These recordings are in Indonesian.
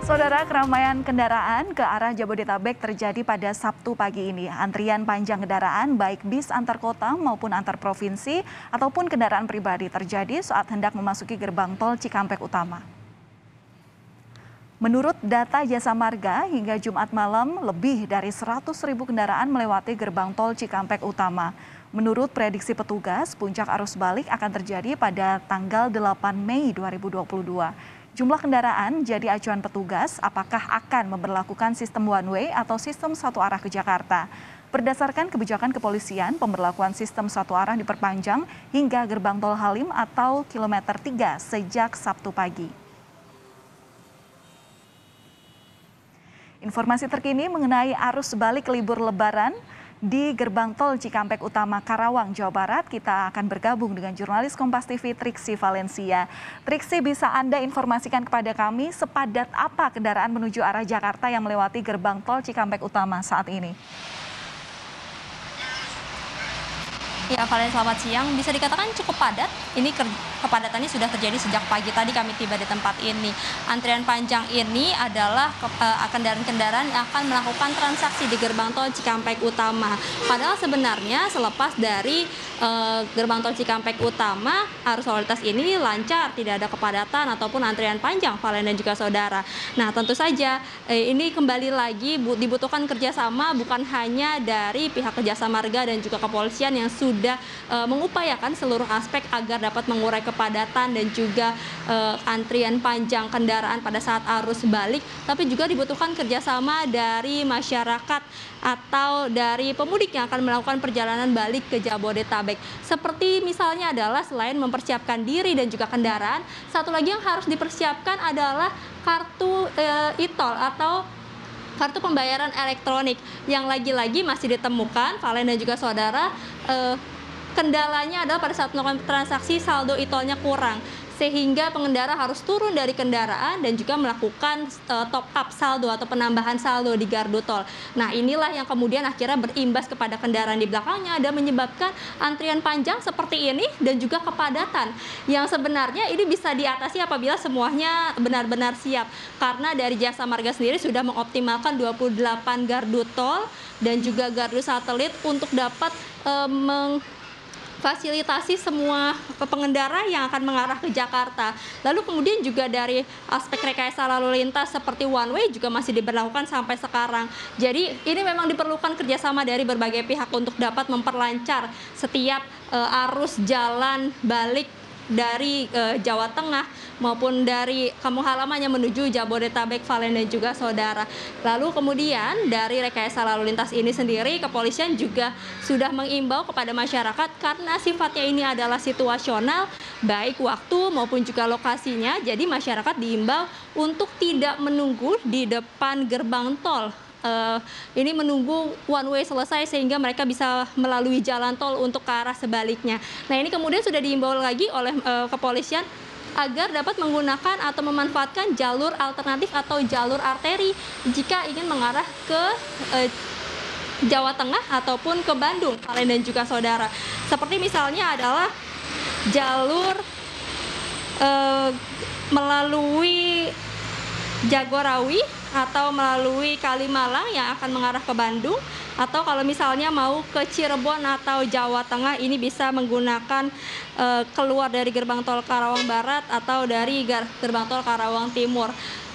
Saudara, keramaian kendaraan ke arah Jabodetabek terjadi pada Sabtu pagi ini. Antrian panjang kendaraan baik bis antar kota maupun antar provinsi ataupun kendaraan pribadi terjadi saat hendak memasuki gerbang tol Cikampek Utama. Menurut data Jasa Marga, hingga Jumat malam lebih dari 100.000 kendaraan melewati gerbang tol Cikampek Utama. Menurut prediksi petugas, puncak arus balik akan terjadi pada tanggal 8 Mei 2022. Jumlah kendaraan jadi acuan petugas apakah akan memberlakukan sistem one way atau sistem satu arah ke Jakarta. Berdasarkan kebijakan kepolisian, pemberlakuan sistem satu arah diperpanjang hingga gerbang tol Halim atau kilometer 3 sejak Sabtu pagi. Informasi terkini mengenai arus balik libur Lebaran di gerbang tol Cikampek Utama Karawang, Jawa Barat, kita akan bergabung dengan jurnalis Kompas TV Triksi Valencia. Triksi, bisa Anda informasikan kepada kami sepadat apa kendaraan menuju arah Jakarta yang melewati gerbang tol Cikampek Utama saat ini? Ya, Valen, selamat siang. Bisa dikatakan cukup padat. Ini kepadatannya sudah terjadi sejak pagi tadi kami tiba di tempat ini. Antrian panjang ini adalah kendaraan-kendaraan yang akan melakukan transaksi di gerbang tol Cikampek Utama. Padahal sebenarnya selepas dari gerbang tol Cikampek Utama, arus lalu lintas ini lancar, tidak ada kepadatan ataupun antrian panjang, Valen dan juga saudara. Nah, tentu saja ini kembali lagi dibutuhkan kerjasama bukan hanya dari pihak Jasa Marga dan juga kepolisian yang sudah mengupayakan seluruh aspek agar dapat mengurai kepadatan dan juga antrian panjang kendaraan pada saat arus balik, tapi juga dibutuhkan kerjasama dari masyarakat atau dari pemudik yang akan melakukan perjalanan balik ke Jabodetabek. Seperti misalnya adalah selain mempersiapkan diri dan juga kendaraan, satu lagi yang harus dipersiapkan adalah kartu e-tol atau kartu pembayaran elektronik yang lagi-lagi masih ditemukan, Valen dan juga saudara, kendalanya adalah pada saat melakukan transaksi saldo e-tolnya kurang, sehingga pengendara harus turun dari kendaraan dan juga melakukan top up saldo atau penambahan saldo di gardu tol. Nah, inilah yang kemudian akhirnya berimbas kepada kendaraan di belakangnya dan menyebabkan antrian panjang seperti ini dan juga kepadatan yang sebenarnya ini bisa diatasi apabila semuanya benar-benar siap, karena dari Jasa Marga sendiri sudah mengoptimalkan 28 gardu tol dan juga gardu satelit untuk dapat fasilitasi semua pengendara yang akan mengarah ke Jakarta. Lalu kemudian juga dari aspek rekayasa lalu lintas seperti one way juga masih diberlakukan sampai sekarang. Jadi ini memang diperlukan kerjasama dari berbagai pihak untuk dapat memperlancar setiap arus jalan balik dari Jawa Tengah maupun dari kampung halamannya menuju Jabodetabek, Valen dan juga saudara. Lalu kemudian dari rekayasa lalu lintas ini sendiri, kepolisian juga sudah mengimbau kepada masyarakat karena sifatnya ini adalah situasional, baik waktu maupun juga lokasinya. Jadi masyarakat diimbau untuk tidak menunggu di depan gerbang tol. Ini menunggu one way selesai sehingga mereka bisa melalui jalan tol untuk ke arah sebaliknya. Nah, ini kemudian sudah diimbau lagi oleh kepolisian agar dapat menggunakan atau memanfaatkan jalur alternatif atau jalur arteri jika ingin mengarah ke Jawa Tengah ataupun ke Bandung, Valen dan juga saudara. Seperti misalnya adalah jalur melalui Jagorawi atau melalui Kalimalang yang akan mengarah ke Bandung, atau kalau misalnya mau ke Cirebon atau Jawa Tengah ini bisa menggunakan keluar dari gerbang tol Karawang Barat atau dari gerbang tol Karawang Timur,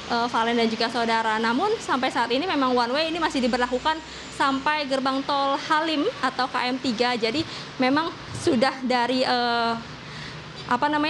Valen dan juga saudara. Namun sampai saat ini memang one way ini masih diberlakukan sampai gerbang tol Halim atau KM3. Jadi memang sudah dari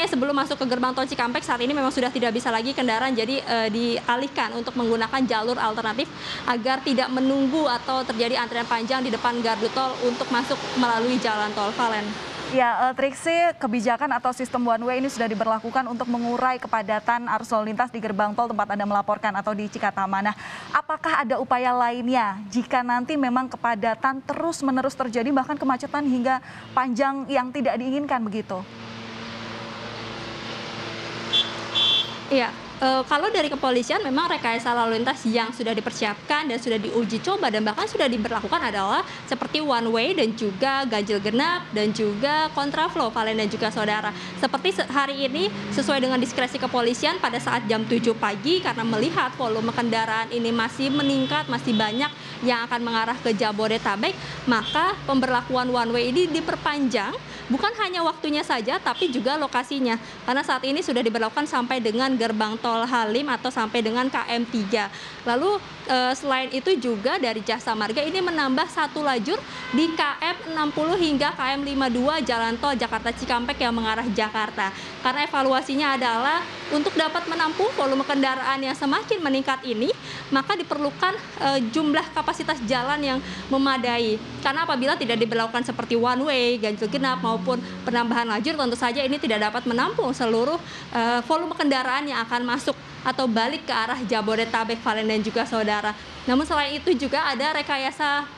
sebelum masuk ke gerbang tol Cikampek saat ini memang sudah tidak bisa lagi kendaraan, jadi dialihkan untuk menggunakan jalur alternatif agar tidak menunggu atau terjadi antrian panjang di depan gardu tol untuk masuk melalui jalan tol, Valen. Ya, Triksi, kebijakan atau sistem one way ini sudah diberlakukan untuk mengurai kepadatan arus lalu lintas di gerbang tol tempat Anda melaporkan atau di Cikatama. Nah, apakah ada upaya lainnya jika nanti memang kepadatan terus-menerus terjadi bahkan kemacetan hingga panjang yang tidak diinginkan begitu? Iya, Kalau dari kepolisian memang rekayasa lalu lintas yang sudah dipersiapkan dan sudah diuji coba dan bahkan sudah diberlakukan adalah seperti one way dan juga ganjil genap dan juga kontraflow, Valen dan juga saudara. Seperti hari ini sesuai dengan diskresi kepolisian pada saat jam 7 pagi karena melihat volume kendaraan ini masih meningkat, masih banyak yang akan mengarah ke Jabodetabek, maka pemberlakuan one way ini diperpanjang bukan hanya waktunya saja tapi juga lokasinya. Karena saat ini sudah diberlakukan sampai dengan gerbang tol Halim atau sampai dengan KM 3. Lalu selain itu juga dari Jasa Marga ini menambah satu lajur di KM 60 hingga KM 52 jalan tol Jakarta Cikampek yang mengarah Jakarta. Karena evaluasinya adalah untuk dapat menampung volume kendaraan yang semakin meningkat ini, maka diperlukan jumlah kapasitas jalan yang memadai. Karena apabila tidak diberlakukan seperti one way, ganjil genap maupun penambahan lajur, tentu saja ini tidak dapat menampung seluruh volume kendaraan yang akan masuk atau balik ke arah Jabodetabek, Valen dan juga saudara. Namun selain itu juga ada rekayasa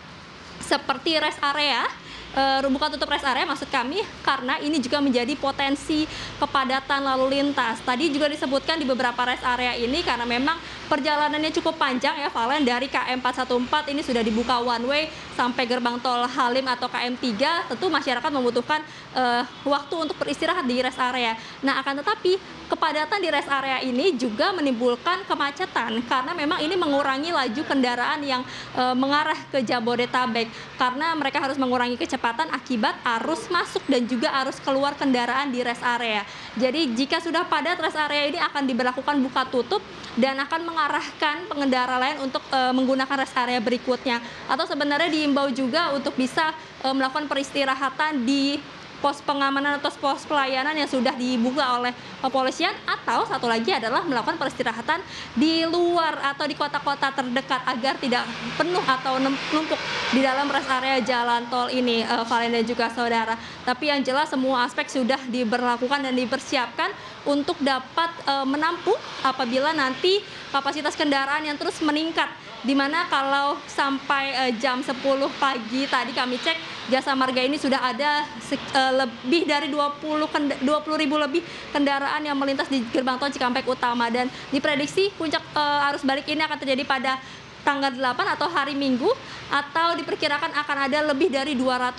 seperti rest area, buka tutup rest area maksud kami, karena ini juga menjadi potensi kepadatan lalu lintas. Tadi juga disebutkan di beberapa rest area ini karena memang perjalanannya cukup panjang ya Valen, dari KM 414 ini sudah dibuka one way sampai gerbang tol Halim atau KM 3, tentu masyarakat membutuhkan waktu untuk beristirahat di rest area. Nah, akan tetapi kepadatan di rest area ini juga menimbulkan kemacetan karena memang ini mengurangi laju kendaraan yang mengarah ke Jabodetabek karena mereka harus mengurangi kecepatan akibat arus masuk dan juga arus keluar kendaraan di rest area. Jadi jika sudah padat, rest area ini akan diberlakukan buka tutup dan akan mengarahkan pengendara lain untuk menggunakan rest area berikutnya. Atau sebenarnya diimbau juga untuk bisa melakukan peristirahatan di pos pengamanan atau pos pelayanan yang sudah dibuka oleh kepolisian, atau satu lagi adalah melakukan peristirahatan di luar atau di kota-kota terdekat agar tidak penuh atau numpuk di dalam rest area jalan tol ini, Valen dan juga saudara. Tapi yang jelas semua aspek sudah diberlakukan dan dipersiapkan untuk dapat menampung apabila nanti kapasitas kendaraan yang terus meningkat. Dimana kalau sampai jam 10 pagi tadi kami cek, Jasa Marga ini sudah ada lebih dari 20.000 lebih kendaraan yang melintas di gerbang tol Cikampek Utama, dan diprediksi puncak arus balik ini akan terjadi pada tanggal 8 atau hari Minggu, atau diperkirakan akan ada lebih dari 200.000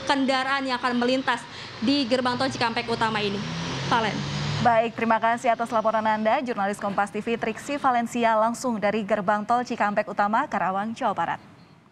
kendaraan yang akan melintas di gerbang tol Cikampek Utama ini. Valen. Baik, terima kasih atas laporan Anda, jurnalis Kompas TV Triksi Valencia langsung dari gerbang tol Cikampek Utama, Karawang, Jawa Barat.